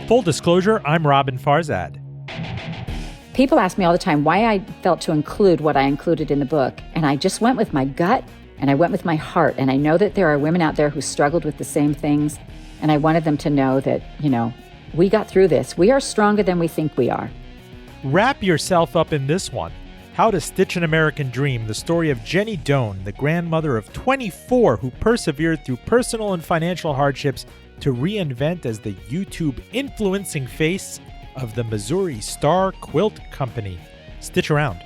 Full disclosure, I'm Robin Farzad. People ask me all the time why I felt to include what I included in the book, and I just went with my gut and I went with my heart, and I know that there are women out there who struggled with the same things, and I wanted them to know that, we got through this. We are stronger than we think we are. Wrap yourself up in this one. How to Stitch an American Dream, the story of Jenny Doan, the grandmother of 24 who persevered through personal and financial hardships to reinvent as the YouTube influencing face of the Missouri Star Quilt Company. Stitch around.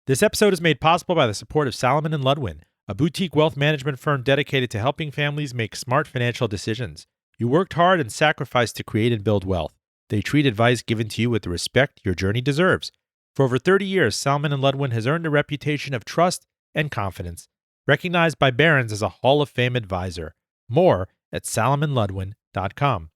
This episode is made possible by the support of Salomon & Ludwin, a boutique wealth management firm dedicated to helping families make smart financial decisions. You worked hard and sacrificed to create and build wealth. They treat advice given to you with the respect your journey deserves. For over 30 years, Salomon & Ludwin has earned a reputation of trust and confidence, recognized by Barron's as a Hall of Fame advisor. More at salomonludwin.com.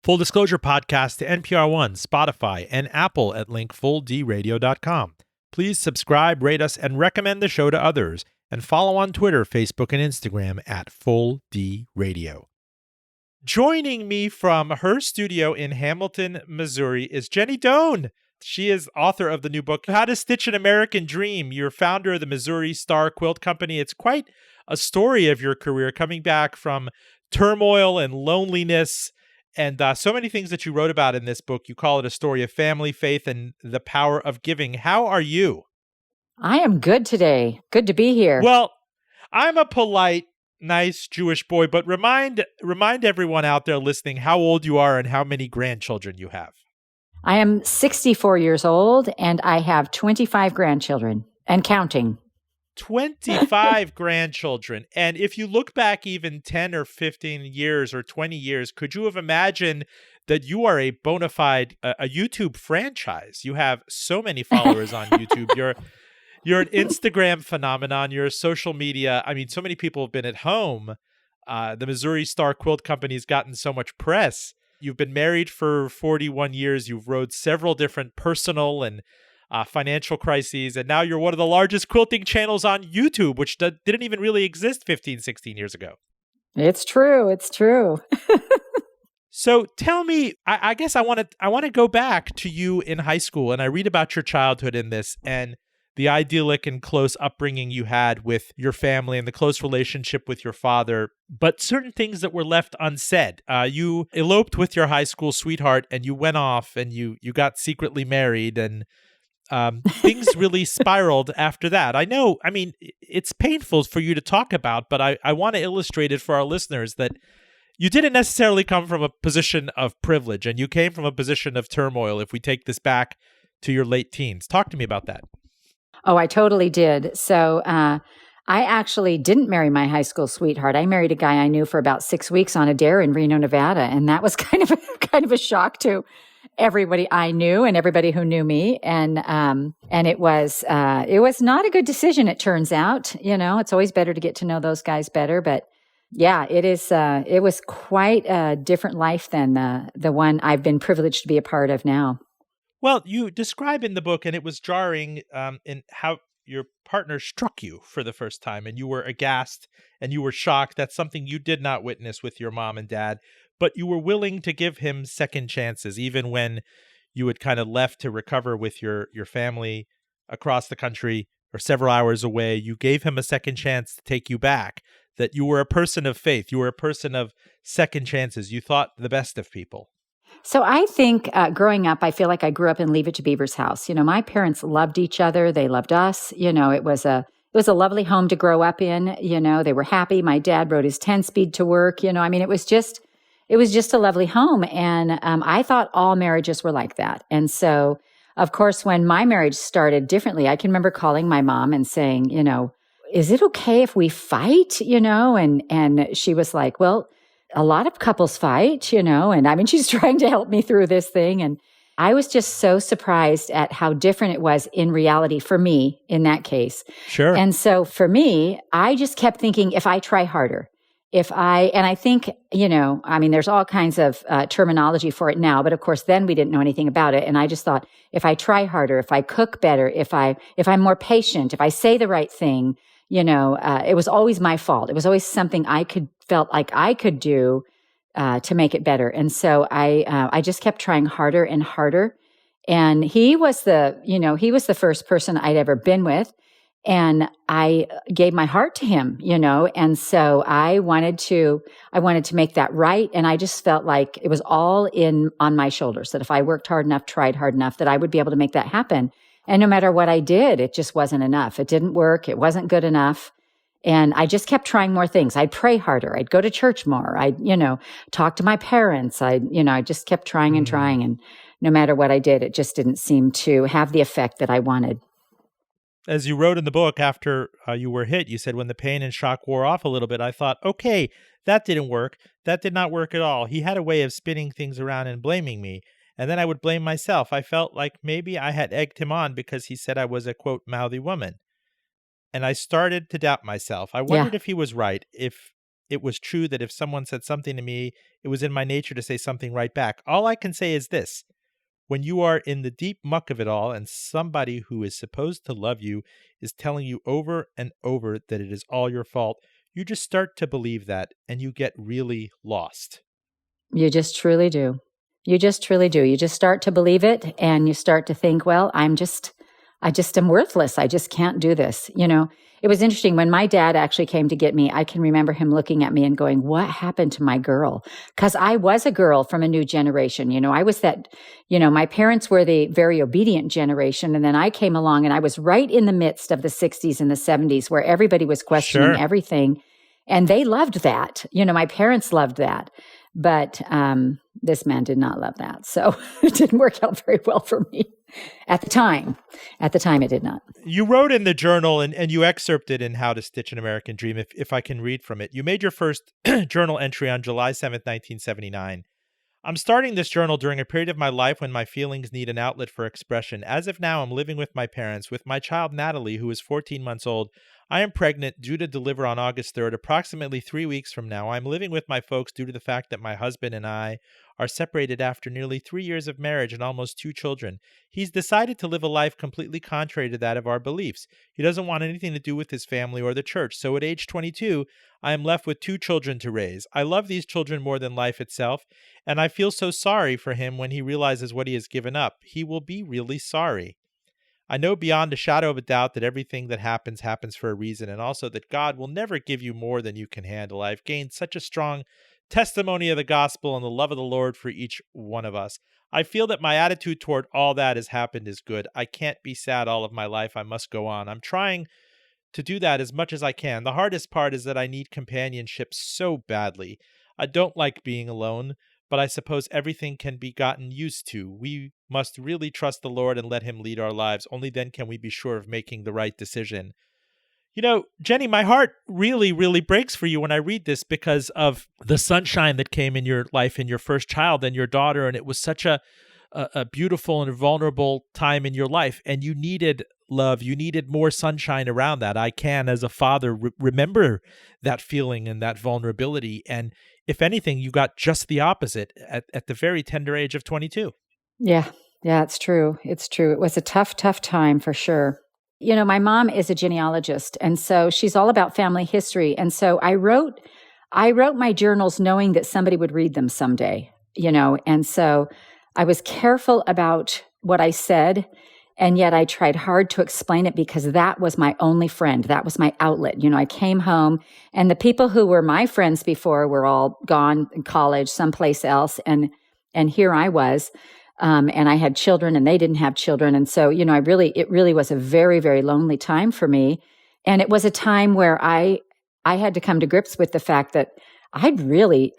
Full Disclosure podcast to NPR One, Spotify, and Apple at link fulldradio.com. Please subscribe, rate us, and recommend the show to others. And follow on Twitter, Facebook, and Instagram at FullDRadio. Joining me from her studio in Hamilton, Missouri is Jenny Doan. She is author of the new book, How to Stitch an American Dream. You're founder of the Missouri Star Quilt Company. It's quite a story of your career, coming back from turmoil and loneliness and so many things that you wrote about in this book. You call it a story of family, faith, and the power of giving. How are you? I am good today. Good to be here. Well, I'm a polite, nice Jewish boy, but remind everyone out there listening how old you are and how many grandchildren you have. I am 64 years old, and I have 25 grandchildren and counting. 25 grandchildren. And if you look back even 10 or 15 years or 20 years, could you have imagined that you are a bona fide a YouTube franchise? You have so many followers on YouTube. You're an Instagram phenomenon. You're a social media. I mean, so many people have been at home. The Missouri Star Quilt Company has gotten so much press. You've been married for 41 years. You've rode several different personal and financial crises. And now you're one of the largest quilting channels on YouTube, which didn't even really exist 15, 16 years ago. It's true. It's true. So tell me, I guess I want to go back to you in high school. And I read about your childhood in this and the idyllic and close upbringing you had with your family and the close relationship with your father, but certain things that were left unsaid. You eloped with your high school sweetheart and you went off and you got secretly married and things really spiraled after that. I know, I mean, it's painful for you to talk about, but I want to illustrate it for our listeners that you didn't necessarily come from a position of privilege and you came from a position of turmoil if we take this back to your late teens. Talk to me about that. Oh, I totally did. So I actually didn't marry my high school sweetheart. I married a guy I knew for about 6 weeks on a dare in Reno, Nevada. And that was kind of a shock to everybody I knew and everybody who knew me. And it was not a good decision, it turns out. It's always better to get to know those guys better. But yeah, it was quite a different life than the one I've been privileged to be a part of now. Well, you describe in the book, and it was jarring in how your partner struck you for the first time, and you were aghast and you were shocked. That's something you did not witness with your mom and dad, but you were willing to give him second chances, even when you had kind of left to recover with your family across the country or several hours away. You gave him a second chance to take you back, that you were a person of faith. You were a person of second chances. You thought the best of people. So I think growing up, I feel like I grew up in Leave It to Beaver's house. My parents loved each other. They loved us. It was a lovely home to grow up in. They were happy. My dad rode his 10-speed to work. I mean, it was just a lovely home. And I thought all marriages were like that. And so, of course, when my marriage started differently, I can remember calling my mom and saying, is it okay if we fight? And she was like, well, a lot of couples fight, and I mean, she's trying to help me through this thing. I was just so surprised at how different it was in reality for me in that case. Sure. And so for me, I just kept thinking, if I try harder, and I think, I mean, there's all kinds of terminology for it now, but of course, then we didn't know anything about it. And I just thought, if I try harder, if I cook better, if I'm more patient, if I say the right thing, it was always my fault. It was always something felt like I could do to make it better. And so I just kept trying harder and harder. And he was the first person I'd ever been with. And I gave my heart to him, and so I wanted to make that right. And I just felt like it was all on my shoulders, that if I worked hard enough, tried hard enough, that I would be able to make that happen. And no matter what I did, it just wasn't enough. It didn't work. It wasn't good enough. And I just kept trying more things. I'd pray harder. I'd go to church more. I'd, talk to my parents. I just kept trying and trying. And no matter what I did, it just didn't seem to have the effect that I wanted. As you wrote in the book, after you were hit, you said, when the pain and shock wore off a little bit, I thought, okay, that didn't work. That did not work at all. He had a way of spinning things around and blaming me. And then I would blame myself. I felt like maybe I had egged him on because he said I was a, quote, mouthy woman. And I started to doubt myself. I wondered if he was right, if it was true that if someone said something to me, it was in my nature to say something right back. All I can say is this. When you are in the deep muck of it all and somebody who is supposed to love you is telling you over and over that it is all your fault, you just start to believe that and you get really lost. You just truly do. You just truly do. You just start to believe it and you start to think, well, I just am worthless. I just can't do this. It was interesting when my dad actually came to get me. I can remember him looking at me and going, what happened to my girl? Because I was a girl from a new generation. I was that, my parents were the very obedient generation. And then I came along and I was right in the midst of the 60s and the 70s where everybody was questioning everything. And they loved that. My parents loved that. But this man did not love that. So it didn't work out very well for me at the time. At the time, it did not. You wrote in the journal, and you excerpted in How to Stitch an American Dream, if I can read from it. You made your first journal entry on July 7th, 1979. I'm starting this journal during a period of my life when my feelings need an outlet for expression. As of now, I'm living with my parents, with my child Natalie, who is 14 months old. I am pregnant, due to deliver on August 3rd, approximately 3 weeks from now. I'm living with my folks due to the fact that my husband and I are separated after nearly 3 years of marriage and almost 2 children. He's decided to live a life completely contrary to that of our beliefs. He doesn't want anything to do with his family or the church, so at age 22, I am left with 2 children to raise. I love these children more than life itself, and I feel so sorry for him when he realizes what he has given up. He will be really sorry. I know beyond a shadow of a doubt that everything that happens for a reason, and also that God will never give you more than you can handle. I've gained such a strong testimony of the gospel and the love of the Lord for each one of us. I feel that my attitude toward all that has happened is good. I can't be sad all of my life. I must go on. I'm trying to do that as much as I can. The hardest part is that I need companionship so badly. I don't like being alone, but I suppose everything can be gotten used to. We must really trust the Lord and let him lead our lives. Only then can we be sure of making the right decision. Jenny, my heart really, really breaks for you when I read this because of the sunshine that came in your life in your first child and your daughter. And it was such a beautiful and vulnerable time in your life. And you needed love. You needed more sunshine around that. I can, as a father, remember that feeling and that vulnerability. And if anything, you got just the opposite at the very tender age of 22. Yeah, it's true. It's true. It was a tough time for sure. My mom is a genealogist, and so she's all about family history. And so I wrote my journals knowing that somebody would read them someday, and so I was careful about what I said, and yet I tried hard to explain it because that was my only friend. That was my outlet. I came home and the people who were my friends before were all gone in college, someplace else. And here I was. And I had children and they didn't have children. And so, it really was a very, very lonely time for me. And it was a time where I had to come to grips with the fact that I'd really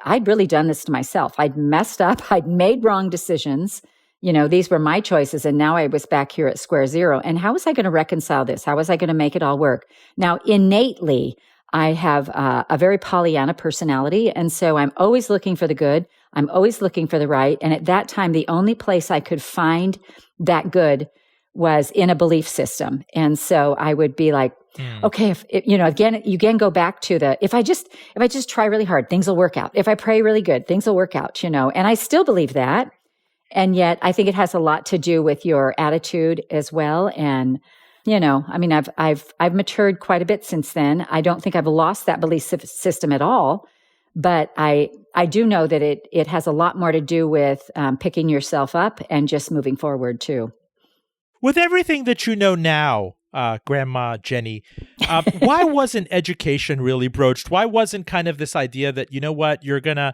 done this to myself. I'd messed up. I'd made wrong decisions. These were my choices. And now I was back here at square zero. And how was I going to reconcile this? How was I going to make it all work? Now, innately, I have a very Pollyanna personality. And so I'm always looking for the good. I'm always looking for the right. And at that time, the only place I could find that good was in a belief system. And so I would be like, okay, you again go back to if I just try really hard, things will work out. If I pray really good, things will work out, and I still believe that. And yet I think it has a lot to do with your attitude as well. And, I've matured quite a bit since then. I don't think I've lost that belief system at all, but I do know that it has a lot more to do with picking yourself up and just moving forward too. With everything that you know now, Grandma Jenny, why wasn't education really broached? Why wasn't kind of this idea that, you know what, you're going to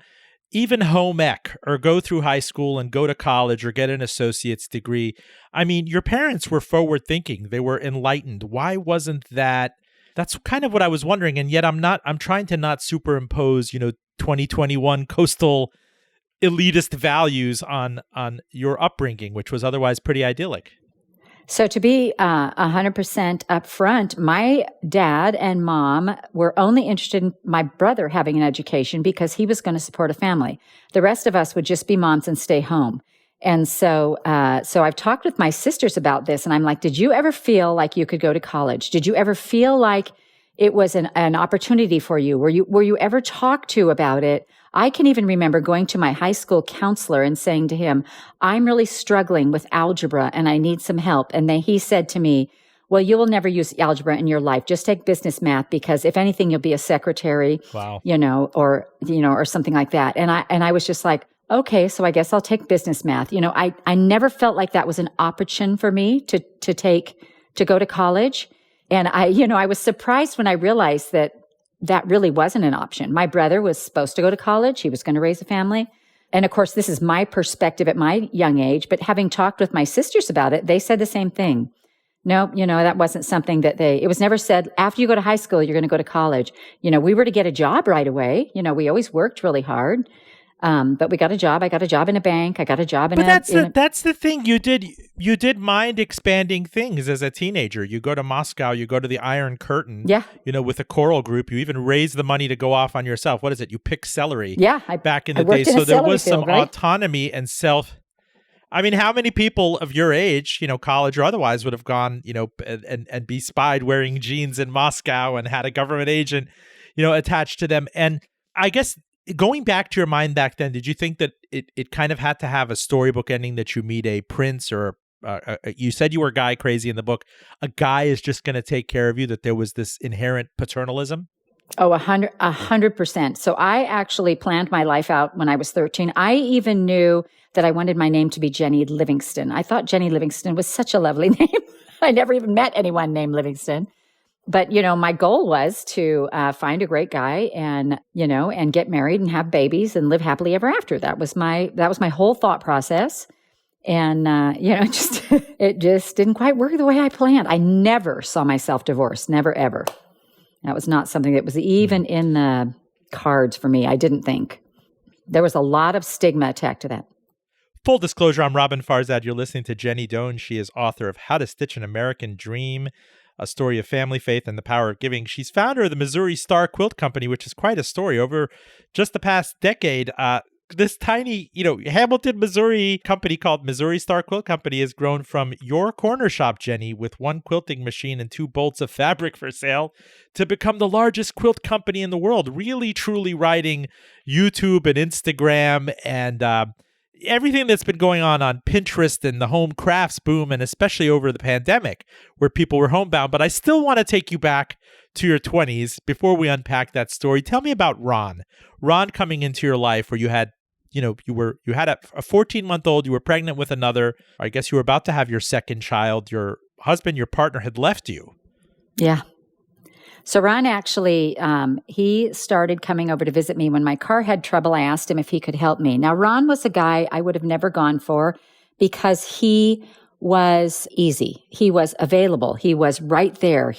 even home ec or go through high school and go to college or get an associate's degree? I mean, your parents were forward thinking. They were enlightened. Why wasn't that? That's kind of what I was wondering. And yet I'm trying to not superimpose, 2021 coastal elitist values on your upbringing, which was otherwise pretty idyllic. So to be 100% upfront, my dad and mom were only interested in my brother having an education because he was going to support a family. The rest of us would just be moms and stay home. And so I've talked with my sisters about this, and I'm like, did you ever feel like you could go to college? Did you ever feel like it was an opportunity for you? Were you ever talked to about it? I can even remember going to my high school counselor and saying to him, I'm really struggling with algebra and I need some help. And then he said to me, well, you will never use algebra in your life. Just take business math because if anything, you'll be a secretary, wow. or something like that. And I was just like, okay, so I guess I'll take business math. I never felt like that was an option for me to go to college. And I was surprised when I realized that really wasn't an option. My brother was supposed to go to college. He was going to raise a family. And of course, this is my perspective at my young age, but having talked with my sisters about it, they said the same thing. No, that wasn't something it was never said, after you go to high school, you're going to go to college. We were to get a job right away. We always worked really hard. But we got a job. I got a job in a bank. I got a job in that's the thing. You did mind expanding things as a teenager. You go to Moscow, you go to the Iron Curtain. Yeah. With a choral group. You even raise the money to go off on yourself. What is it? You pick celery. Yeah. Back in the day. So there was some autonomy and self. I mean, how many people of your age, college or otherwise, would have gone, and be spied wearing jeans in Moscow and had a government agent, attached to them? And I guess, going back to your mind back then, did you think that it kind of had to have a storybook ending that you meet a prince or you said you were guy crazy in the book, a guy is just going to take care of you, that there was this inherent paternalism? Oh, 100%. So I actually planned my life out when I was 13. I even knew that I wanted my name to be Jenny Livingston. I thought Jenny Livingston was such a lovely name. I never even met anyone named Livingston. But, my goal was to find a great guy and get married and have babies and live happily ever after. That was my whole thought process. And, it just didn't quite work the way I planned. I never saw myself divorced. Never, ever. That was not something that was even in the cards for me. I didn't think. There was a lot of stigma attached to that. Full disclosure, I'm Robin Farzad. You're listening to Jenny Doan. She is author of How to Stitch an American Dream, a story of family, faith, and the power of giving. She's founder of the Missouri Star Quilt Company, which is quite a story. Over just the past decade, this tiny, Hamilton, Missouri company called Missouri Star Quilt Company has grown from your corner shop, Jenny, with one quilting machine and 2 bolts of fabric for sale, to become the largest quilt company in the world, really, truly riding YouTube and Instagram and everything that's been going on Pinterest and the home crafts boom, and especially over the pandemic where people were homebound. But I still want to take you back to your 20s before we unpack that story. Tell me about Ron coming into your life, where you had, you had a 14-month-old, you were pregnant with another. I guess you were about to have your second child. Your husband, your partner, had left you. Yeah. So Ron actually, he started coming over to visit me when my car had trouble. I asked him if he could help me. Now, Ron was a guy I would have never gone for because he was easy. He was available. He was right there.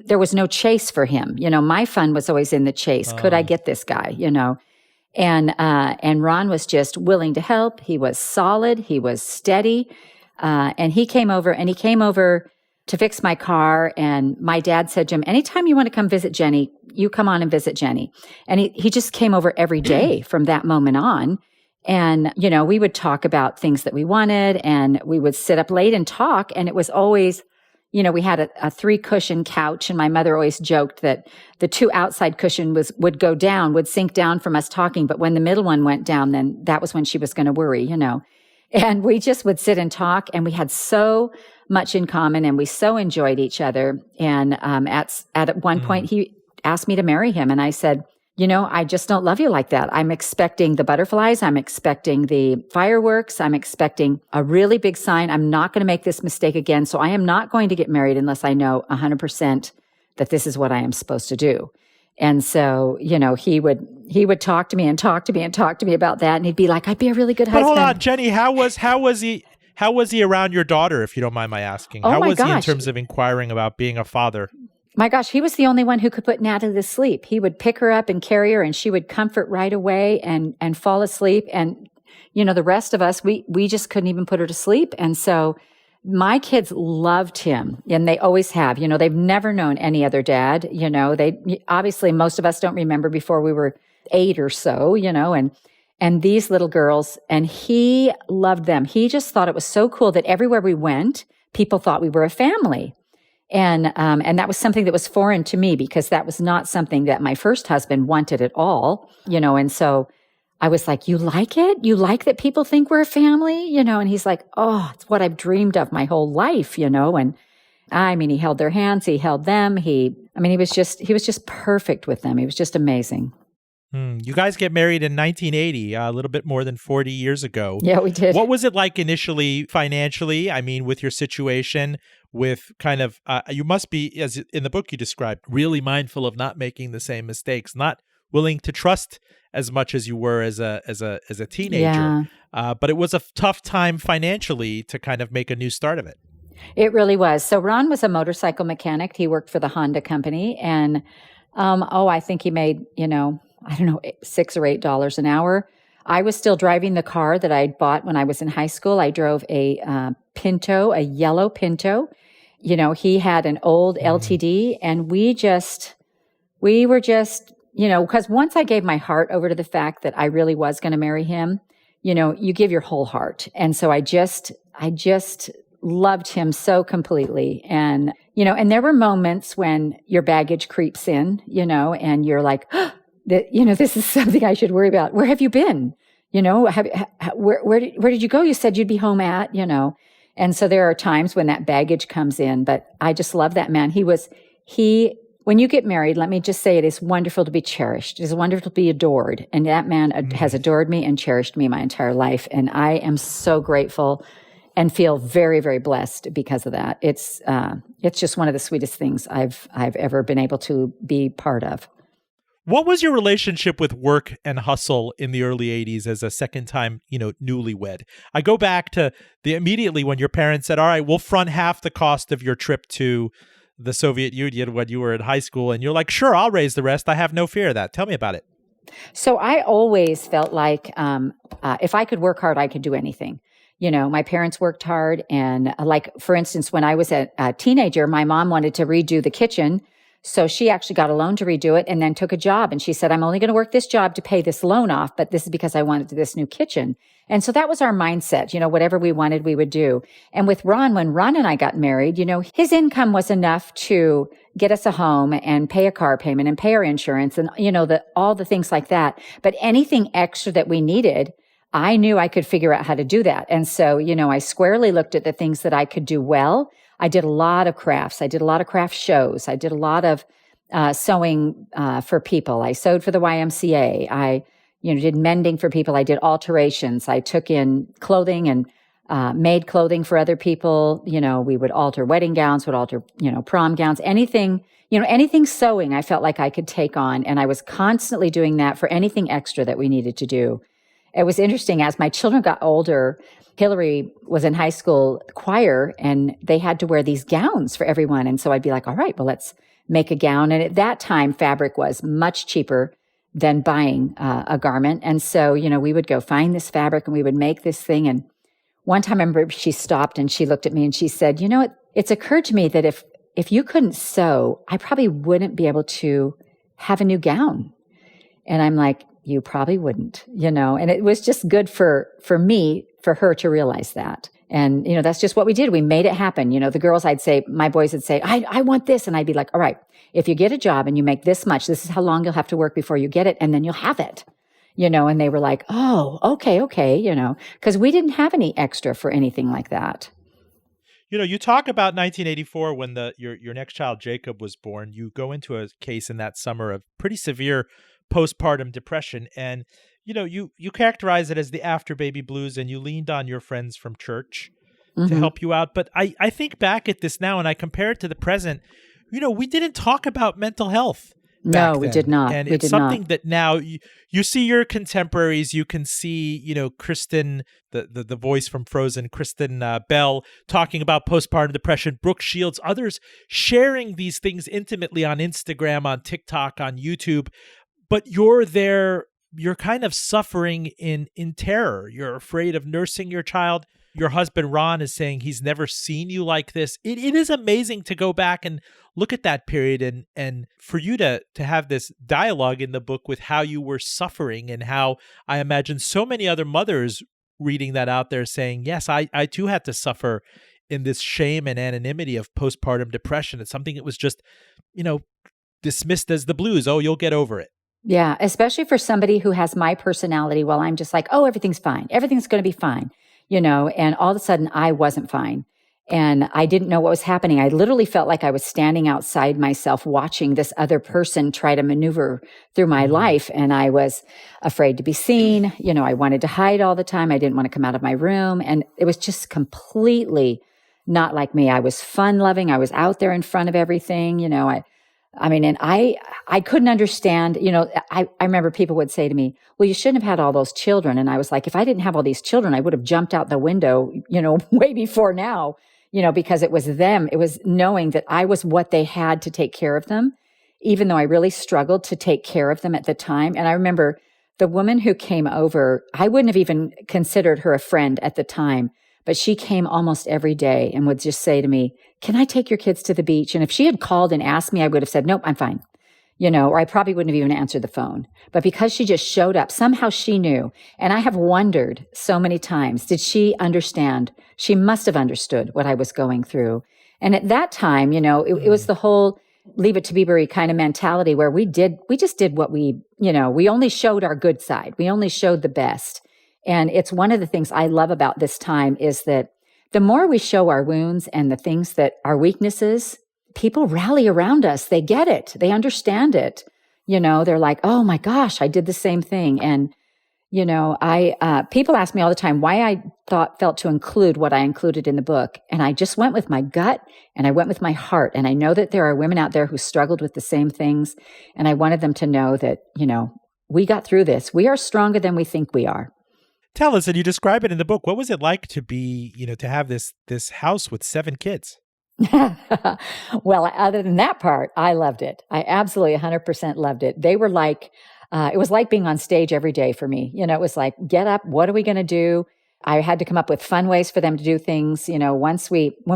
There was no chase for him. My fun was always in the chase. Could I get this guy, And Ron was just willing to help. He was solid. He was steady. And he came over to fix my car. And my dad said to him, anytime you want to come visit Jenny, you come on and visit Jenny. And he just came over every day from that moment on. And, we would talk about things that we wanted, and we would sit up late and talk. And it was always, we had a 3-cushion couch, and my mother always joked that the 2 outside cushion would sink down from us talking. But when the middle one went down, then that was when she was going to worry, And we just would sit and talk, and we had so much in common, and we so enjoyed each other. And at one point, he asked me to marry him, and I said, I just don't love you like that. I'm expecting the butterflies. I'm expecting the fireworks. I'm expecting a really big sign. I'm not going to make this mistake again. So I am not going to get married unless I know 100% that this is what I am supposed to do. And so, he would talk to me and talk to me and talk to me about that. And he'd be like, I'd be a really good husband. But hold on, Jenny, how was he around your daughter, if you don't mind my asking? Oh, how my was he in gosh. terms of inquiring about being a father? My gosh, he was the only one who could put Natalie to sleep. He would pick her up and carry her, and she would comfort right away and fall asleep. And, the rest of us, we just couldn't even put her to sleep. And so my kids loved him, and they always have. They've never known any other dad. Obviously, most of us don't remember before we were 8 or so, and these little girls, and he loved them. He just thought it was so cool that everywhere we went, people thought we were a family. And that was something that was foreign to me, because that was not something that my first husband wanted at all, and so I was like, you like it? You like that people think we're a family, and he's like, oh, it's what I've dreamed of my whole life, and he held their hands, he held them. He was just perfect with them. He was just amazing. You guys get married in 1980, a little bit more than 40 years ago. Yeah, we did. What was it like initially financially? With your situation, with kind of, you must be, as in the book you described, really mindful of not making the same mistakes, not willing to trust as much as you were as a teenager. Yeah. But it was a tough time financially to kind of make a new start of it. It really was. So Ron was a motorcycle mechanic. He worked for the Honda company, and I think he made, $6 or $8 an hour. I was still driving the car that I'd bought when I was in high school. I drove a Pinto, a yellow Pinto. He had an old LTD, and we were just, because once I gave my heart over to the fact that I really was going to marry him, you give your whole heart. And so I just loved him so completely. And, and there were moments when your baggage creeps in, and you're like, this is something I should worry about. Where have you been? Where did you go? You said you'd be home at, And so there are times when that baggage comes in, but I just love that man. When you get married, let me just say, it is wonderful to be cherished. It is wonderful to be adored. And that man has adored me and cherished me my entire life. And I am so grateful and feel very, very blessed because of that. It's just one of the sweetest things I've ever been able to be part of. What was your relationship with work and hustle in the early 80s as a second time, newlywed? I go back to immediately when your parents said, all right, we'll front half the cost of your trip to the Soviet Union when you were in high school. And you're like, sure, I'll raise the rest. I have no fear of that. Tell me about it. So I always felt like if I could work hard, I could do anything. My parents worked hard. And for instance, when I was a teenager, my mom wanted to redo the kitchen. So she actually got a loan to redo it and then took a job. And she said, I'm only going to work this job to pay this loan off, but this is because I wanted this new kitchen. And so that was our mindset. Whatever we wanted, we would do. And with Ron, when Ron and I got married, his income was enough to get us a home and pay a car payment and pay our insurance and, all the things like that. But anything extra that we needed, I knew I could figure out how to do that. And so, I squarely looked at the things that I could do well. I did a lot of crafts. I did a lot of craft shows. I did a lot of sewing for people. I sewed for the YMCA. I, did mending for people. I did alterations. I took in clothing and made clothing for other people. We would alter wedding gowns, would alter, prom gowns, anything sewing I felt like I could take on. And I was constantly doing that for anything extra that we needed to do. It was interesting. As my children got older, Hillary was in high school choir, and they had to wear these gowns for everyone. And so I'd be like, all right, well, let's make a gown. And at that time, fabric was much cheaper than buying a garment. And so, we would go find this fabric and we would make this thing. And one time I remember she stopped and she looked at me and she said, it's occurred to me that if you couldn't sew, I probably wouldn't be able to have a new gown. And I'm like, you probably wouldn't, and it was just good for me, for her to realize that. And, that's just what we did. We made it happen. The girls, my boys would say, I want this. And I'd be like, all right, if you get a job and you make this much, this is how long you'll have to work before you get it. And then you'll have it, and they were like, oh, okay. Because we didn't have any extra for anything like that. You talk about 1984 when your next child, Jacob, was born. You go into a case in that summer of pretty severe postpartum depression. And, you characterize it as the after baby blues, and you leaned on your friends from church to help you out. But I think back at this now and I compare it to the present. We didn't talk about mental health. No, we did not. And it's something that now you see your contemporaries, you can see, Kristen, the voice from Frozen, Kristen Bell, talking about postpartum depression, Brooke Shields, others sharing these things intimately on Instagram, on TikTok, on YouTube. But you're there, you're kind of suffering in terror. You're afraid of nursing your child. Your husband, Ron, is saying he's never seen you like this. It is amazing to go back and look at that period and for you to have this dialogue in the book with how you were suffering, and how I imagine so many other mothers reading that out there saying, yes, I too had to suffer in this shame and anonymity of postpartum depression. It's something that was just, dismissed as the blues. Oh, you'll get over it. Yeah, especially for somebody who has my personality. Well, I'm just like, oh, everything's fine. Everything's going to be fine. And all of a sudden I wasn't fine. And I didn't know what was happening. I literally felt like I was standing outside myself watching this other person try to maneuver through my life. And I was afraid to be seen. I wanted to hide all the time. I didn't want to come out of my room. And it was just completely not like me. I was fun loving. I was out there in front of everything. And I couldn't understand, I remember people would say to me, well, you shouldn't have had all those children. And I was like, if I didn't have all these children, I would have jumped out the window, way before now, because it was them. It was knowing that I was what they had to take care of them, even though I really struggled to take care of them at the time. And I remember the woman who came over, I wouldn't have even considered her a friend at the time, but she came almost every day and would just say to me, can I take your kids to the beach? And if she had called and asked me, I would have said, nope, I'm fine. Or I probably wouldn't have even answered the phone. But because she just showed up, somehow she knew. And I have wondered so many times, did she understand? She must have understood what I was going through. And at that time, it was the whole leave it to Beaver kind of mentality where we just did what we only showed our good side. We only showed the best. And it's one of the things I love about this time is that the more we show our wounds and the things that are weaknesses, people rally around us. They get it. They understand it. They're like, oh my gosh, I did the same thing. And, people ask me all the time why I felt to include what I included in the book. And I just went with my gut and I went with my heart. And I know that there are women out there who struggled with the same things. And I wanted them to know that, we got through this. We are stronger than we think we are. Tell us, and you describe it in the book, what was it like to be, to have this house with 7 kids? Well, other than that part, I loved it. I absolutely 100% loved it. They were like, it was like being on stage every day for me. It was like, get up. What are we going to do? I had to come up with fun ways for them to do things. When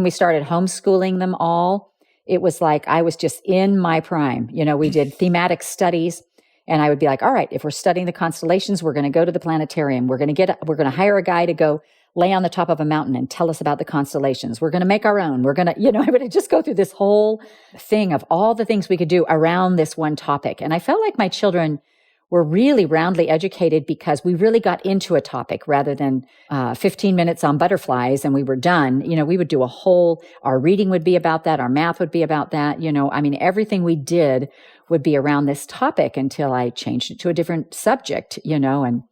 we started homeschooling them all, it was like, I was just in my prime. We did thematic studies. And I would be like, all right, if we're studying the constellations, we're going to go to the planetarium. We're going to hire a guy to go lay on the top of a mountain and tell us about the constellations. We're going to make our own. We're going to, I would just go through this whole thing of all the things we could do around this one topic. And I felt like my children were really roundly educated because we really got into a topic rather than 15 minutes on butterflies and we were done. We would do our reading would be about that. Our math would be about that. Everything we did would be around this topic until I changed it to a different subject, and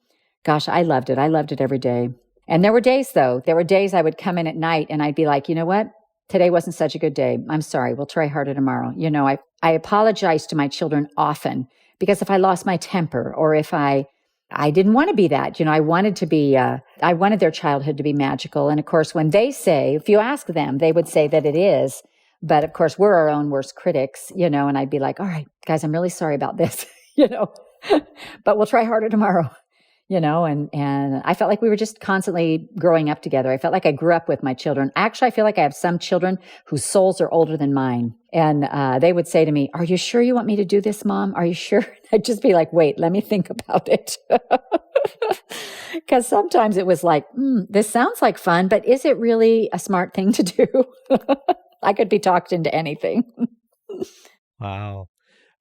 gosh, I loved it. I loved it every day. And there were days I would come in at night and I'd be like, you know what? Today wasn't such a good day. I'm sorry. We'll try harder tomorrow. I apologize to my children often because if I lost my temper or if I didn't want to be that, I wanted to be, I wanted their childhood to be magical. And of course, when they say, if you ask them, they would say that it is. But of course, we're our own worst critics, and I'd be like, all right, guys, I'm really sorry about this, but we'll try harder tomorrow, and I felt like we were just constantly growing up together. I felt like I grew up with my children. Actually, I feel like I have some children whose souls are older than mine. And they would say to me, "Are you sure you want me to do this, Mom? Are you sure?" I'd just be like, "Wait, let me think about it." Because sometimes it was like, this sounds like fun, but is it really a smart thing to do? I could be talked into anything. Wow.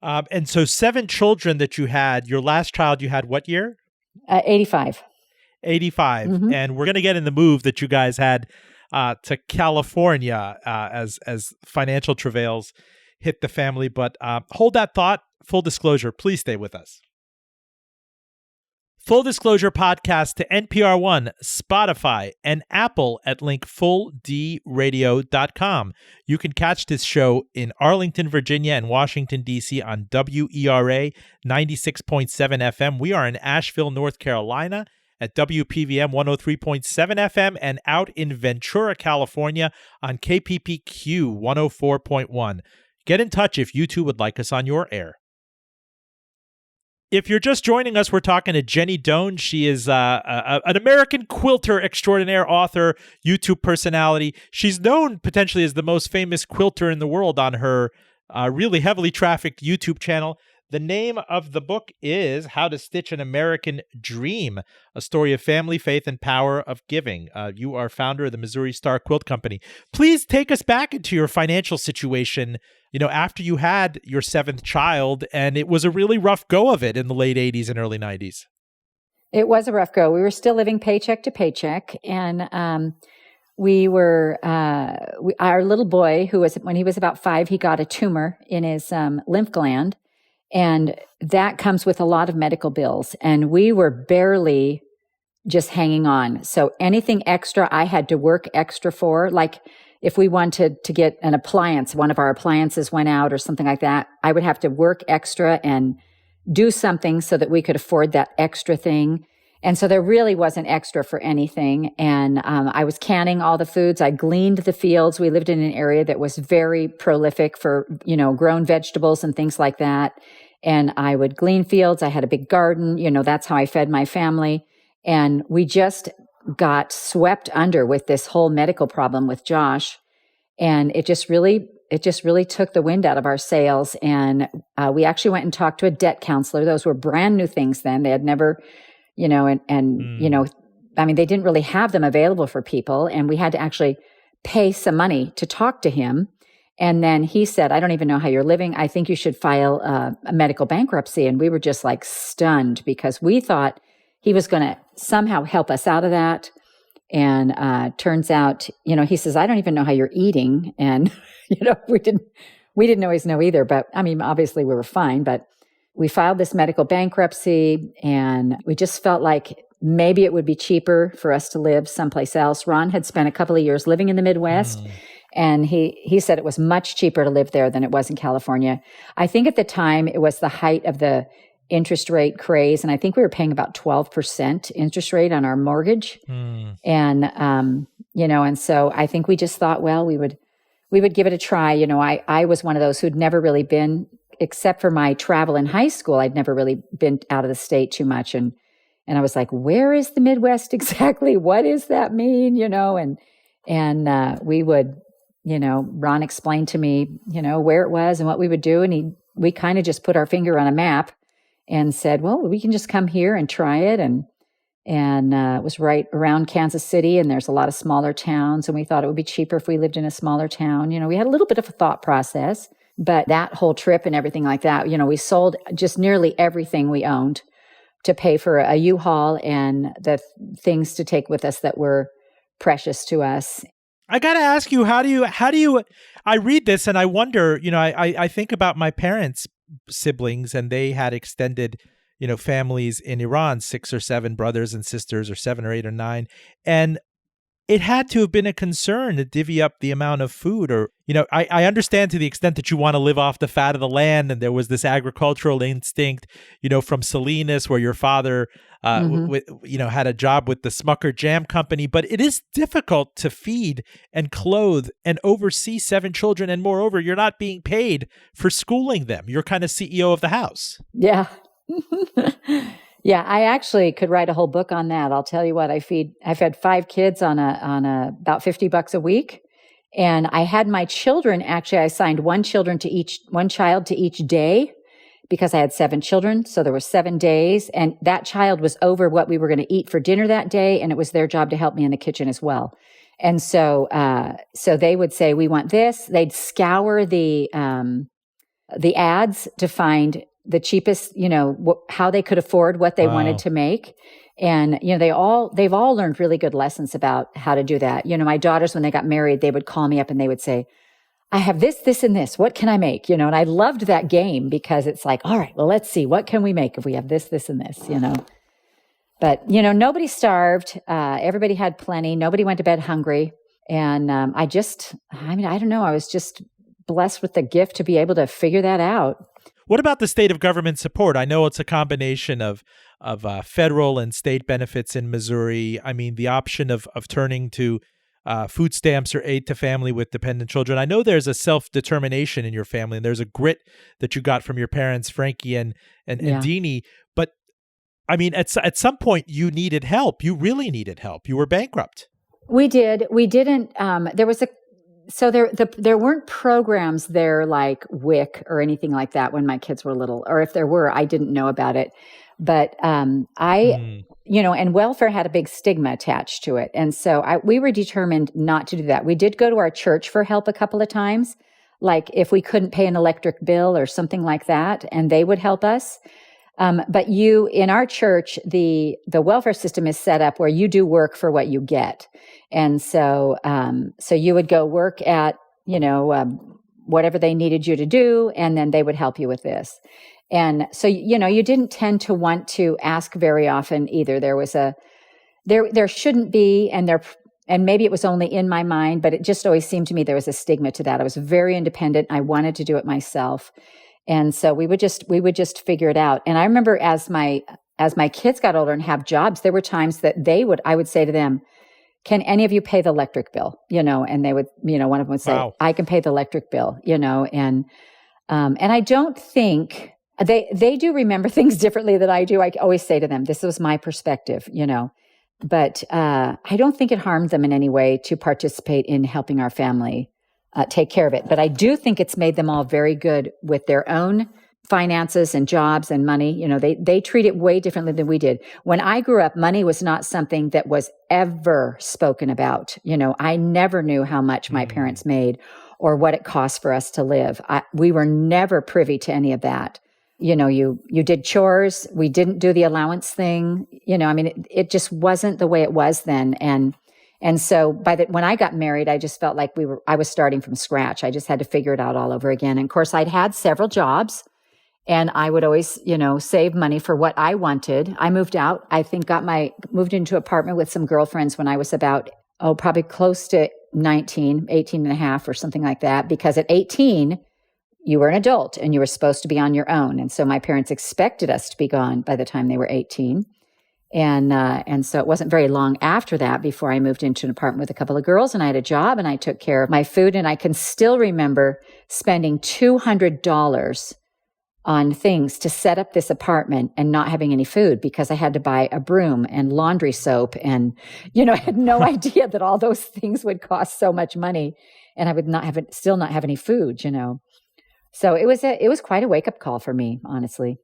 And so 7 children that you had, your last child you had what year? 85. 85. Mm-hmm. And we're going to get in the move that you guys had to California as financial travails hit the family. But hold that thought. Full disclosure, please stay with us. Full Disclosure podcast to NPR One, Spotify, and Apple at link fulldradio.com. You can catch this show in Arlington, Virginia and Washington, D.C. on WERA 96.7 FM. We are in Asheville, North Carolina at WPVM 103.7 FM and out in Ventura, California on KPPQ 104.1. Get in touch if you too would like us on your air. If you're just joining us, we're talking to Jenny Doan. She is an American quilter extraordinaire, author, YouTube personality. She's known potentially as the most famous quilter in the world on her really heavily trafficked YouTube channel. The name of the book is How to Stitch an American Dream, a story of family, faith, and power of giving. You are founder of the Missouri Star Quilt Company. Please take us back into your financial situation, after you had your 7th child, and it was a really rough go of it in the late 80s and early 90s. It was a rough go. We were still living paycheck to paycheck, and we were, our little boy, when he was about 5, he got a tumor in his lymph gland. And that comes with a lot of medical bills. And we were barely just hanging on. So anything extra I had to work extra for, like if we wanted to get an appliance, one of our appliances went out or something like that, I would have to work extra and do something so that we could afford that extra thing. And so there really wasn't extra for anything. And I was canning all the foods. I gleaned the fields. We lived in an area that was very prolific for, grown vegetables and things like that. And I would glean fields. I had a big garden. That's how I fed my family. And we just got swept under with this whole medical problem with Josh. And it just really took the wind out of our sails. And we actually went and talked to a debt counselor. Those were brand new things then. They had never, they didn't really have them available for people. And we had to actually pay some money to talk to him. And then he said, "I don't even know how you're living. I think you should file a medical bankruptcy." And we were just like stunned because we thought he was going to somehow help us out of that. And turns out, he says, "I don't even know how you're eating." And, we didn't always know either. But obviously we were fine. But we filed this medical bankruptcy and we just felt like maybe it would be cheaper for us to live someplace else. Ron had spent a couple of years living in the Midwest. And he said it was much cheaper to live there than it was in California. I think at the time it was the height of the interest rate craze. And I think we were paying about 12% interest rate on our mortgage. And, and so I think we just thought, well, we would give it a try. I was one of those who'd never really been, except for my travel in high school, I'd never really been out of the state too much. And I was like, where is the Midwest exactly? What does that mean? And we would, Ron explained to me, where it was and what we would do. And we kind of just put our finger on a map and said, well, we can just come here and try it. And it was right around Kansas City. And there's a lot of smaller towns. And we thought it would be cheaper if we lived in a smaller town. We had a little bit of a thought process, but that whole trip and everything like that, we sold just nearly everything we owned to pay for a U-Haul and the things to take with us that were precious to us. I got to ask you, how do you, I read this and I wonder, I think about my parents' siblings and they had extended, families in Iran, 6 or 7 brothers and sisters, or 7 or 8 or 9. And it had to have been a concern to divvy up the amount of food, or, I understand to the extent that you want to live off the fat of the land. And there was this agricultural instinct, from Salinas, where your father, had a job with the Smucker Jam Company. But it is difficult to feed and clothe and oversee 7 children. And moreover, you're not being paid for schooling them. You're kind of CEO of the house. Yeah. Yeah, I actually could write a whole book on that. I'll tell you what, I've fed 5 kids on about $50 a week. And I had my children, actually, I assigned one child to each day because I had 7 children. So there were 7 days, and that child was over what we were going to eat for dinner that day. And it was their job to help me in the kitchen as well. And so, so they would say, we want this. They'd scour the ads to find the cheapest, how they could afford what they wanted to make. And, they've all learned really good lessons about how to do that. My daughters, when they got married, they would call me up and they would say, I have this, this, and this. What can I make? And I loved that game because it's like, all right, well, let's see. What can we make if we have this, this, and this, But, nobody starved. Everybody had plenty. Nobody went to bed hungry. And I don't know. I was just blessed with the gift to be able to figure that out. What about the state of government support? I know it's a combination of federal and state benefits in Missouri. I mean, the option of turning to food stamps or aid to family with dependent children. I know there's a self-determination in your family, and there's a grit that you got from your parents, Frankie and Deanie. But I mean, at some point, you needed help. You really needed help. You were bankrupt. We did. We didn't. There weren't programs there like WIC or anything like that when my kids were little, or if there were, I didn't know about it. But and welfare had a big stigma attached to it. And so we were determined not to do that. We did go to our church for help a couple of times, like if we couldn't pay an electric bill or something like that, and they would help us. But in our church, the welfare system is set up where you do work for what you get. And so you would go work at, whatever they needed you to do, and then they would help you with this. And so, you didn't tend to want to ask very often either. There shouldn't be, and maybe it was only in my mind, but it just always seemed to me there was a stigma to that. I was very independent. I wanted to do it myself. And so we would just figure it out. And I remember as my kids got older and have jobs, there were times that I would say to them, can any of you pay the electric bill? And they would, one of them would say, wow, I can pay the electric bill, and I don't think they do remember things differently than I do. I always say to them, this was my perspective, but I don't think it harmed them in any way to participate in helping our family take care of it. But I do think it's made them all very good with their own finances and jobs and money. They treat it way differently than we did. When I grew up, money was not something that was ever spoken about. I never knew how much my parents made or what it cost for us to live. We were never privy to any of that. You did chores. We didn't do the allowance thing. It just wasn't the way it was then. And so when I got married, I just felt like I was starting from scratch. I just had to figure it out all over again. And of course, I'd had several jobs, and I would always, save money for what I wanted. I moved out. I think moved into an apartment with some girlfriends when I was about, probably close to 18 and a half or something like that. Because at 18, you were an adult and you were supposed to be on your own. And so my parents expected us to be gone by the time they were 18. And so it wasn't very long after that before I moved into an apartment with a couple of girls, and I had a job and I took care of my food. And I can still remember spending $200 on things to set up this apartment and not having any food because I had to buy a broom and laundry soap. And, I had no idea that all those things would cost so much money, and I would still not have any food, So it was quite a wake up call for me, honestly.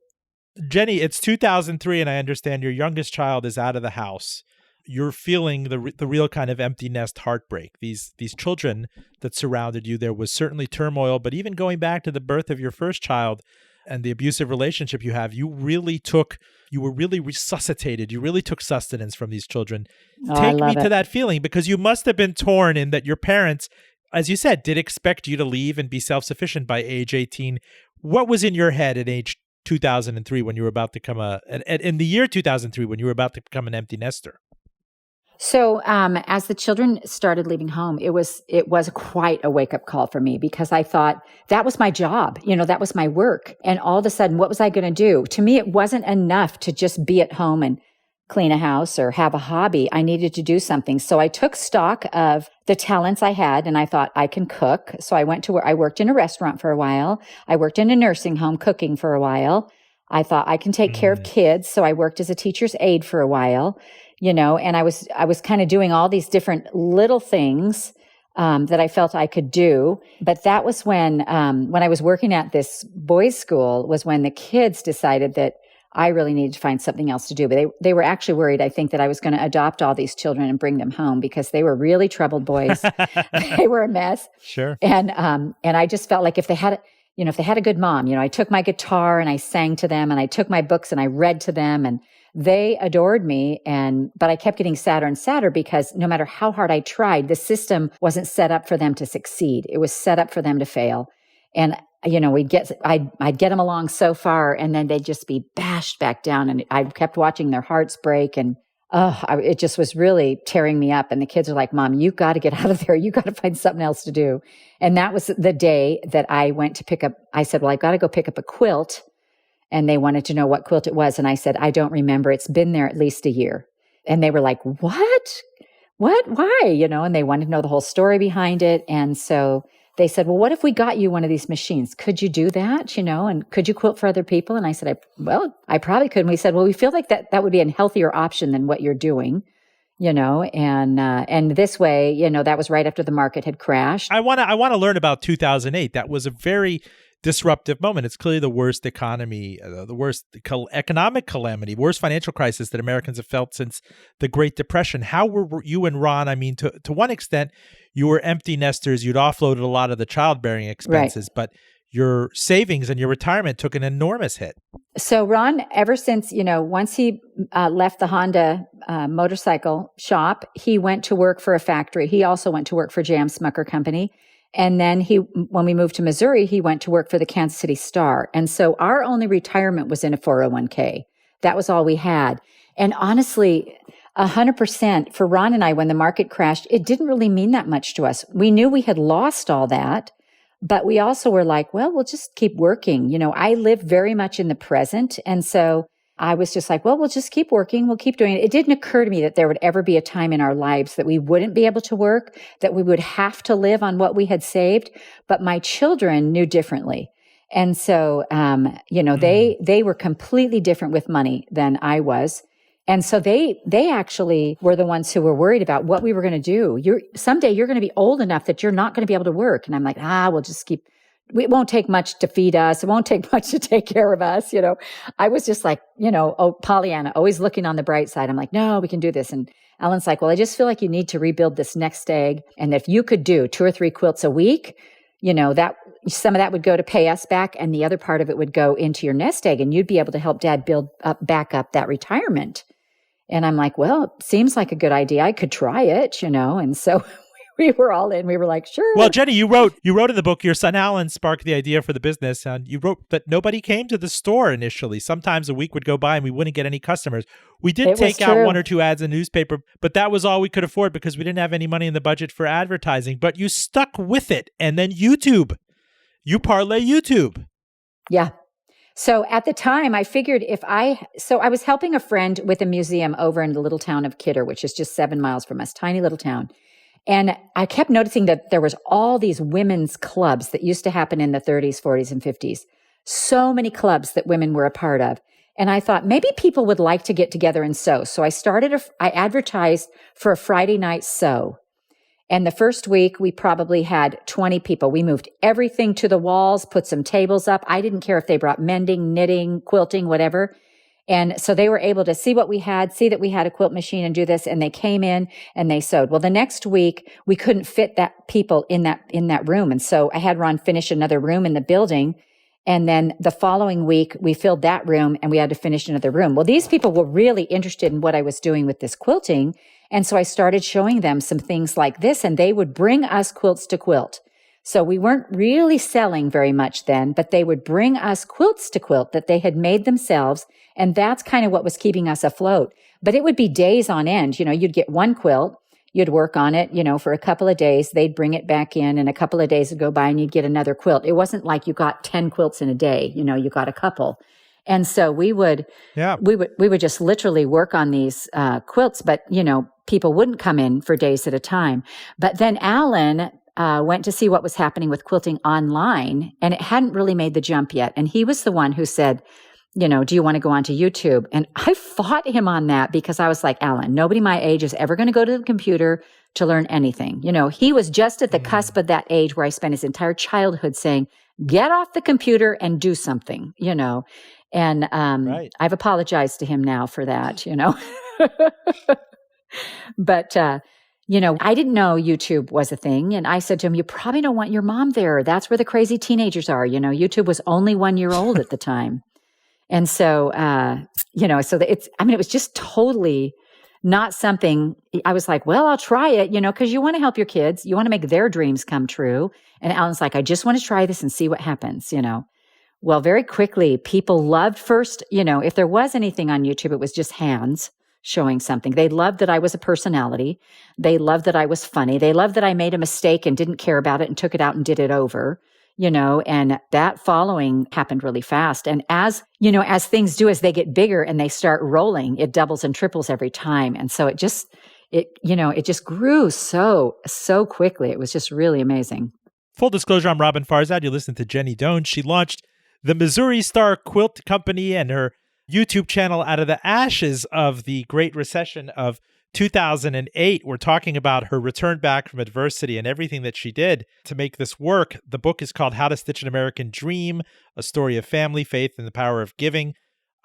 Jenny, it's 2003, and I understand your youngest child is out of the house. You're feeling the real kind of empty nest heartbreak. These children that surrounded you, there was certainly turmoil, but even going back to the birth of your first child and the abusive relationship you have, you were really resuscitated. You really took sustenance from these children. Take me to that feeling, because you must have been torn in that your parents, as you said, did expect you to leave and be self-sufficient by age 18. What was in your head at age 2003 when you were about to become in the year 2003 when you were about to become an empty nester? So as the children started leaving home, it was quite a wake-up call for me, because I thought that was my job, that was my work. And all of a sudden, what was I going to do? To me, it wasn't enough to just be at home and clean a house or have a hobby. I needed to do something. So I took stock of the talents I had, and I thought, I can cook. So I went to where I worked in a restaurant for a while. I worked in a nursing home cooking for a while. I thought I can take care of kids. So I worked as a teacher's aide for a while, and I was kind of doing all these different little things that I felt I could do. But that was when I was working at this boys' school was when the kids decided that I really needed to find something else to do. But they were actually worried, I think, that I was going to adopt all these children and bring them home because they were really troubled boys. They were a mess. Sure. And I just felt like if they had a good mom, I took my guitar and I sang to them, and I took my books and I read to them, and they adored me. But I kept getting sadder and sadder because no matter how hard I tried, the system wasn't set up for them to succeed. It was set up for them to fail. And I'd get them along so far, and then they'd just be bashed back down. And I kept watching their hearts break, and it just was really tearing me up. And the kids are like, "Mom, you got to get out of there. You got to find something else to do." And that was the day that I went to pick up. I said, "Well, I've got to go pick up a quilt." And they wanted to know what quilt it was, and I said, "I don't remember. It's been there at least a year." And they were like, "What? What? Why?" And they wanted to know the whole story behind it. And so they said, "Well, what if we got you one of these machines? Could you do that, and could you quilt for other people?" And I said, I probably could. And we said, "Well, we feel like that would be a healthier option than what you're doing, and this way, that was right after the market had crashed." I want to learn about 2008. That was a very disruptive moment. It's clearly the worst economy, the worst economic calamity, worst financial crisis that Americans have felt since the Great Depression. How were you and Ron? I mean, to one extent, you were empty nesters. You'd offloaded a lot of the childbearing expenses, right. But your savings and your retirement took an enormous hit. So Ron, ever since, once he left the Honda motorcycle shop, he went to work for a factory. He also went to work for J.M. Smucker Company. And then when we moved to Missouri, he went to work for the Kansas City Star. And so our only retirement was in a 401k. That was all we had. And honestly, 100% for Ron and I, when the market crashed, it didn't really mean that much to us. We knew we had lost all that, but we also were like, well, we'll just keep working. I live very much in the present. And so I was just like, well, we'll just keep working. We'll keep doing it. It didn't occur to me that there would ever be a time in our lives that we wouldn't be able to work, that we would have to live on what we had saved. But my children knew differently. And so, they were completely different with money than I was. And so they actually were the ones who were worried about what we were going to do. Someday you're going to be old enough that you're not going to be able to work. And I'm like, we'll just keep. It won't take much to feed us. It won't take much to take care of us. I was just like, Pollyanna, always looking on the bright side. I'm like, no, we can do this. And Ellen's like, well, I just feel like you need to rebuild this nest egg. And if you could do 2 or 3 quilts a week, that some of that would go to pay us back. And the other part of it would go into your nest egg. And you'd be able to help Dad build back up that retirement. And I'm like, well, it seems like a good idea. I could try it, And so we were all in. We were like, sure. Well, Jenny, you wrote in the book, your son Alan sparked the idea for the business, and you wrote that nobody came to the store initially. Sometimes a week would go by and we wouldn't get any customers. We did take out 1 or 2 ads in the newspaper, but that was all we could afford because we didn't have any money in the budget for advertising. But you stuck with it. And then YouTube. You parlay YouTube. Yeah. So at the time, I figured I was helping a friend with a museum over in the little town of Kidder, which is just 7 miles from us, tiny little town. And I kept noticing that there was all these women's clubs that used to happen in the 30s, 40s, and 50s. So many clubs that women were a part of. And I thought maybe people would like to get together and sew. So I advertised for a Friday night sew. And the first week, we probably had 20 people. We moved everything to the walls, put some tables up. I didn't care if they brought mending, knitting, quilting, whatever. And so they were able to see what we had, see that we had a quilt machine and do this. And they came in and they sewed. Well, the next week we couldn't fit that people in that room. And so I had Ron finish another room in the building. And then the following week we filled that room and we had to finish another room. Well, these people were really interested in what I was doing with this quilting. And so I started showing them some things like this, and they would bring us quilts to quilt. So we weren't really selling very much then, but they would bring us quilts to quilt that they had made themselves. And that's kind of what was keeping us afloat. But it would be days on end. You'd get one quilt, you'd work on it, for a couple of days, they'd bring it back in, and a couple of days would go by and you'd get another quilt. It wasn't like you got 10 quilts in a day, you got a couple. And so we would just literally work on these quilts, but people wouldn't come in for days at a time. But then Alan went to see what was happening with quilting online, and it hadn't really made the jump yet. And he was the one who said, do you want to go onto YouTube? And I fought him on that because I was like, Alan, nobody my age is ever going to go to the computer to learn anything. He was just at the cusp of that age where I spent his entire childhood saying, get off the computer and do something, And Right. I've apologized to him now for that, But, I didn't know YouTube was a thing. And I said to him, you probably don't want your mom there. That's where the crazy teenagers are. YouTube was only 1 year old at the time. And so, it was just totally not something I was like, well, I'll try it, because you want to help your kids. You want to make their dreams come true. And Alan's like, I just want to try this and see what happens, Well, very quickly, people loved first, if there was anything on YouTube, it was just hands showing something. They loved that I was a personality. They loved that I was funny. They loved that I made a mistake and didn't care about it and took it out and did it over. And that following happened really fast. And as things do, as they get bigger and they start rolling, it doubles and triples every time. And so it just grew so quickly. It was just really amazing. Full disclosure, I'm Robin Farzad. You listen to Jenny Doan. She launched the Missouri Star Quilt Company and her YouTube channel out of the ashes of the Great Recession of 2008. We're talking about her return back from adversity and everything that she did to make this work. The book is called How to Stitch an American Dream, a story of family, faith, and the power of giving.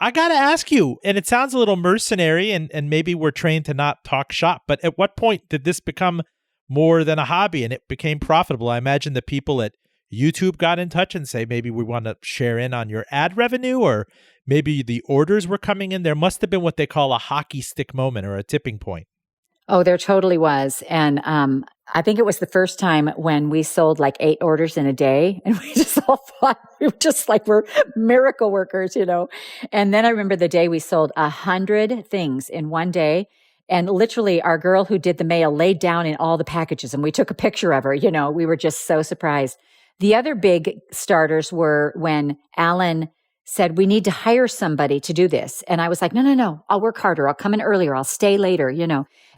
I got to ask you, and it sounds a little mercenary, and maybe we're trained to not talk shop, but at what point did this become more than a hobby and it became profitable? I imagine the people at YouTube got in touch and say, maybe we want to share in on your ad revenue, or maybe the orders were coming in. There must have been what they call a hockey stick moment or a tipping point. Oh, there totally was. And I think it was the first time when we sold like 8 orders in a day, and we just all thought we were just like, we're miracle workers, And then I remember the day we sold 100 things in one day. And literally our girl who did the mail laid down in all the packages and we took a picture of her, we were just so surprised. The other big starters were when Alan said, we need to hire somebody to do this. And I was like, no, I'll work harder. I'll come in earlier. I'll stay later,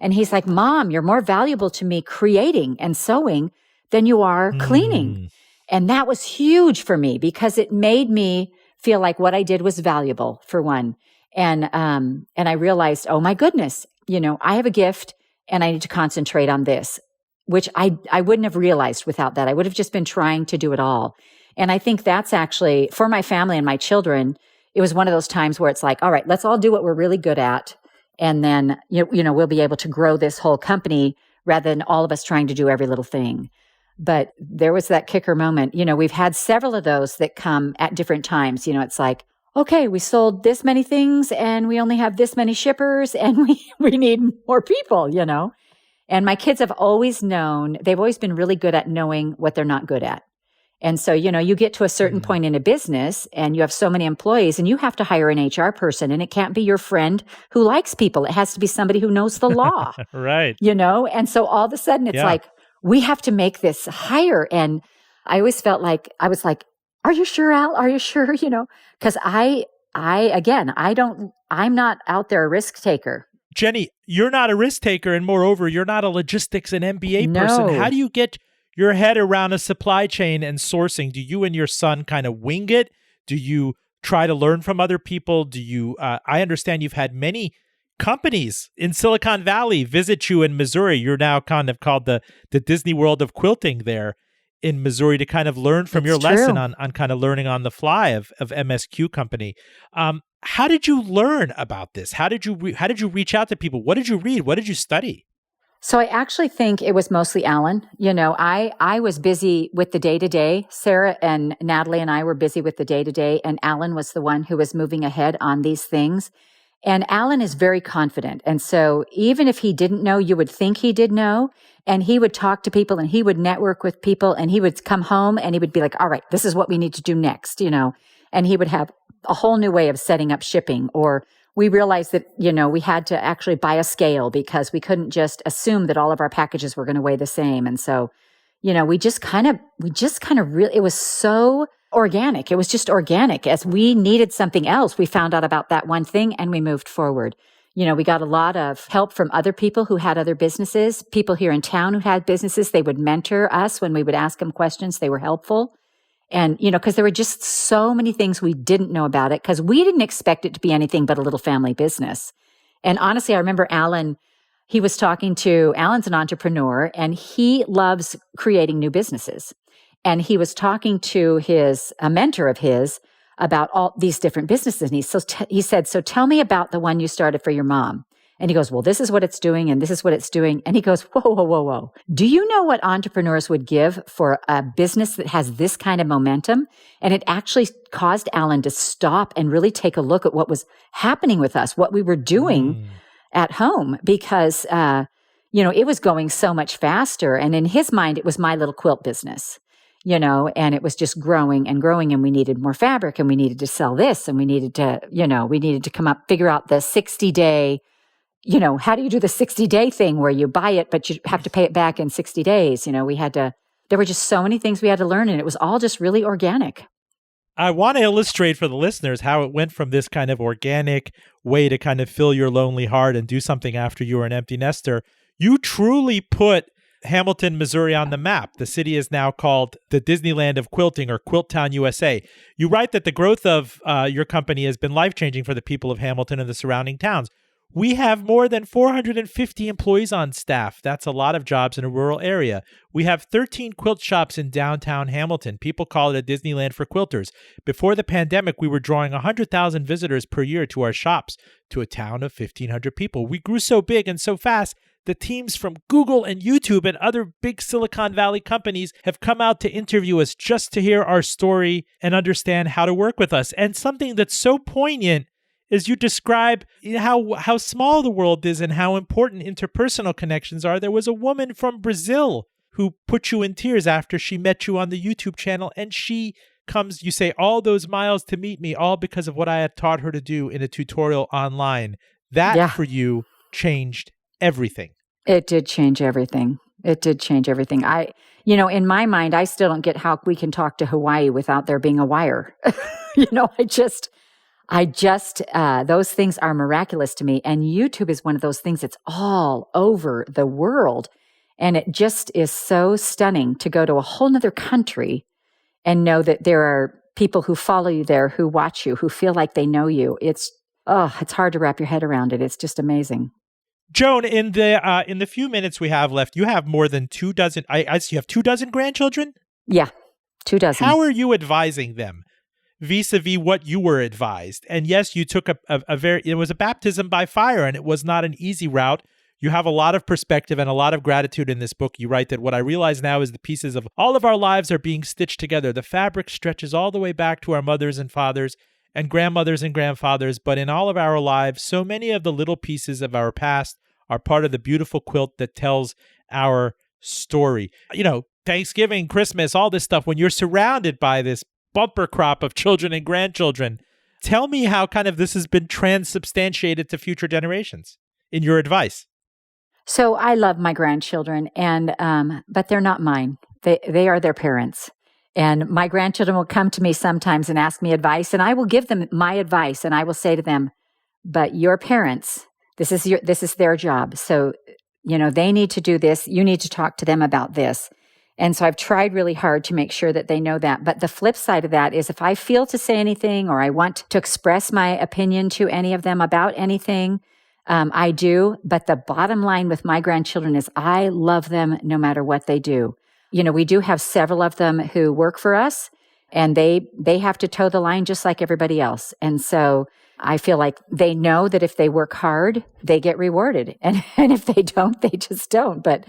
And he's like, Mom, you're more valuable to me creating and sewing than you are cleaning. And that was huge for me because it made me feel like what I did was valuable, for one. And I realized, oh my goodness, I have a gift and I need to concentrate on this, which I wouldn't have realized without that. I would have just been trying to do it all. And I think that's actually, for my family and my children, it was one of those times where it's like, all right, let's all do what we're really good at. And then, we'll be able to grow this whole company rather than all of us trying to do every little thing. But there was that kicker moment. We've had several of those that come at different times. It's like, okay, we sold this many things and we only have this many shippers and we need more people, And my kids have always known, they've always been really good at knowing what they're not good at. And so, you get to a certain point in a business and you have so many employees and you have to hire an HR person, and it can't be your friend who likes people. It has to be somebody who knows the law. Right. And so all of a sudden it's like, we have to make this hire. And I always felt like, I was like, are you sure, Al? Are you sure? Because I'm not out there a risk taker. Jenny, you're not a risk taker. And moreover, you're not a logistics and MBA person. How do you get your head around a supply chain and sourcing? Do you and your son kind of wing it? Do you try to learn from other people? Do you, I understand you've had many companies in Silicon Valley visit you in Missouri. You're now kind of called the Disney World of quilting there in Missouri to kind of learn from your lesson on kind of learning on the fly of MSQ Company. How did you learn about this? How did you reach out to people? What did you read? What did you study? So I actually think it was mostly Alan. I was busy with the day-to-day. Sarah and Natalie and I were busy with the day-to-day, and Alan was the one who was moving ahead on these things. And Alan is very confident. And so even if he didn't know, you would think he did know. And he would talk to people and he would network with people and he would come home and he would be like, all right, this is what we need to do next, and he would have a whole new way of setting up shipping. Or we realized that, we had to actually buy a scale because we couldn't just assume that all of our packages were going to weigh the same. And so, we just kind of really, it was so organic. It was just organic. As we needed something else, we found out about that one thing and we moved forward. We got a lot of help from other people who had other businesses, people here in town who had businesses. They would mentor us when we would ask them questions. They were helpful. And, because there were just so many things we didn't know about it because we didn't expect it to be anything but a little family business. And honestly, I remember Alan's an entrepreneur and he loves creating new businesses. And he was talking to a mentor of his about all these different businesses. And he said, so tell me about the one you started for your mom. And he goes, well, this is what it's doing. And this is what it's doing. And he goes, whoa, whoa, whoa, whoa. Do you know what entrepreneurs would give for a business that has this kind of momentum? And it actually caused Alan to stop and really take a look at what was happening with us, what we were doing at home, because, it was going so much faster. And in his mind, it was my little quilt business, and it was just growing and growing. And we needed more fabric and we needed to sell this. And we needed to figure out the 60-day, how do you do the 60-day thing where you buy it, but you have to pay it back in 60 days? There were just so many things we had to learn, and it was all just really organic. I want to illustrate for the listeners how it went from this kind of organic way to kind of fill your lonely heart and do something after you were an empty nester. You truly put Hamilton, Missouri on the map. The city is now called the Disneyland of quilting, or Quilt Town, USA. You write that the growth of your company has been life-changing for the people of Hamilton and the surrounding towns. We have more than 450 employees on staff. That's a lot of jobs in a rural area. We have 13 quilt shops in downtown Hamilton. People call it a Disneyland for quilters. Before the pandemic, we were drawing 100,000 visitors per year to our shops, to a town of 1,500 people. We grew so big and so fast, the teams from Google and YouTube and other big Silicon Valley companies have come out to interview us just to hear our story and understand how to work with us. And something that's so poignant is you describe how small the world is and how important interpersonal connections are. There was a woman from Brazil who put you in tears after she met you on the YouTube channel, and she comes, you say, all those miles to meet me, all because of what I had taught her to do in a tutorial online. That for you changed everything. It did change everything. It did change everything. In my mind, I still don't get how we can talk to Hawaii without there being a wire. Those things are miraculous to me. And YouTube is one of those things that's all over the world. And it just is so stunning to go to a whole nother country and know that there are people who follow you there, who watch you, who feel like they know you. It's hard to wrap your head around it. It's just amazing. Joan, in the few minutes we have left, you have more than 24. I see you have 24 grandchildren? Yeah, 24. How are you advising them vis-a-vis what you were advised? And yes, you took it was a baptism by fire, and it was not an easy route. You have a lot of perspective and a lot of gratitude in this book. You write that what I realize now is the pieces of all of our lives are being stitched together. The fabric stretches all the way back to our mothers and fathers and grandmothers and grandfathers, but in all of our lives, so many of the little pieces of our past are part of the beautiful quilt that tells our story. Thanksgiving, Christmas, all this stuff, when you're surrounded by this bumper crop of children and grandchildren, tell me how kind of this has been transubstantiated to future generations in your advice. So I love my grandchildren, but they're not mine. They are their parents. And my grandchildren will come to me sometimes and ask me advice, and I will give them my advice, and I will say to them, but your parents, this is their job. So, they need to do this. You need to talk to them about this. And so I've tried really hard to make sure that they know that. But the flip side of that is if I feel to say anything or I want to express my opinion to any of them about anything, I do. But the bottom line with my grandchildren is I love them no matter what they do. We do have several of them who work for us, and they have to toe the line just like everybody else. And so I feel like they know that if they work hard, they get rewarded. And if they don't, they just don't. But,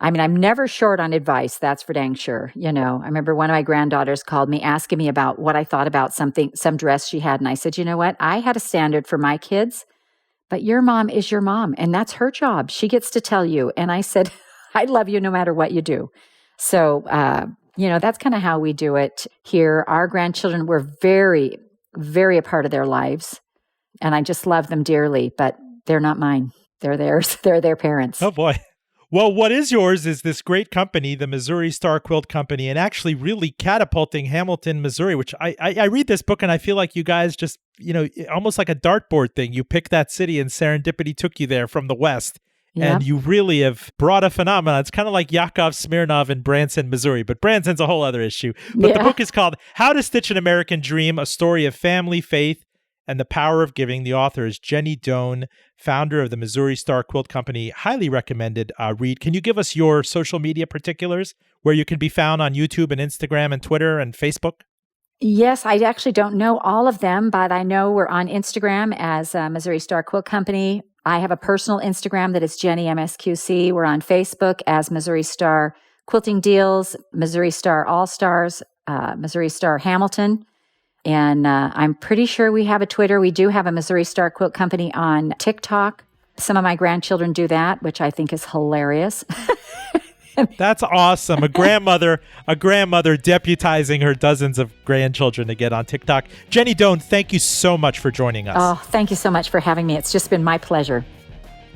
I'm never short on advice. That's for dang sure. I remember one of my granddaughters called me asking me about what I thought about some dress she had. And I said, you know what? I had a standard for my kids, but your mom is your mom, and that's her job. She gets to tell you. And I said, I love you no matter what you do. So, that's kind of how we do it here. Our grandchildren were very, very a part of their lives, and I just love them dearly, but they're not mine. They're theirs. They're their parents. Oh, boy. Well, what is yours is this great company, the Missouri Star Quilt Company, and actually really catapulting Hamilton, Missouri, which I read this book and I feel like you guys just, almost like a dartboard thing. You pick that city and serendipity took you there from the West. And you really have brought a phenomenon. It's kind of like Yakov Smirnov in Branson, Missouri, but Branson's a whole other issue. But the book is called How to Stitch an American Dream, a story of family, faith, and the power of giving. The author is Jenny Doan, founder of the Missouri Star Quilt Company. Highly recommended read. Can you give us your social media particulars, where you can be found on YouTube and Instagram and Twitter and Facebook? Yes, I actually don't know all of them, but I know we're on Instagram as Missouri Star Quilt Company. I have a personal Instagram that is Jenny MSQC. We're on Facebook as Missouri Star Quilting Deals, Missouri Star All-Stars, Missouri Star Hamilton. And I'm pretty sure we have a Twitter. We do have a Missouri Star Quilt Company on TikTok. Some of my grandchildren do that, which I think is hilarious. That's awesome. A grandmother deputizing her dozens of grandchildren to get on TikTok. Jenny Doan, thank you so much for joining us. Oh, thank you so much for having me. It's just been my pleasure.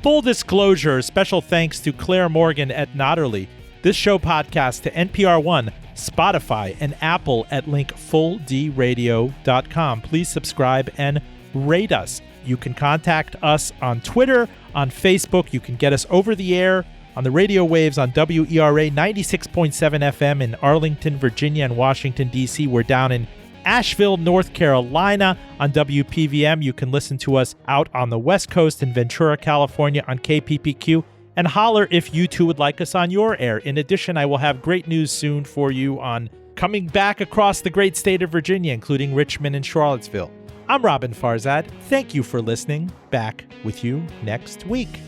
Full disclosure, special thanks to Claire Morgan at Notterly. This show podcast to NPR One, Spotify, and Apple at link fulldradio.com. Please subscribe and rate us. You can contact us on Twitter, on Facebook. You can get us over the air on the radio waves on WERA 96.7 FM in Arlington, Virginia, and Washington, D.C. We're down in Asheville, North Carolina on WPVM. You can listen to us out on the West Coast in Ventura, California on KPPQ. And holler if you too would like us on your air. In addition, I will have great news soon for you on coming back across the great state of Virginia, including Richmond and Charlottesville. I'm Robin Farzad. Thank you for listening. Back with you next week.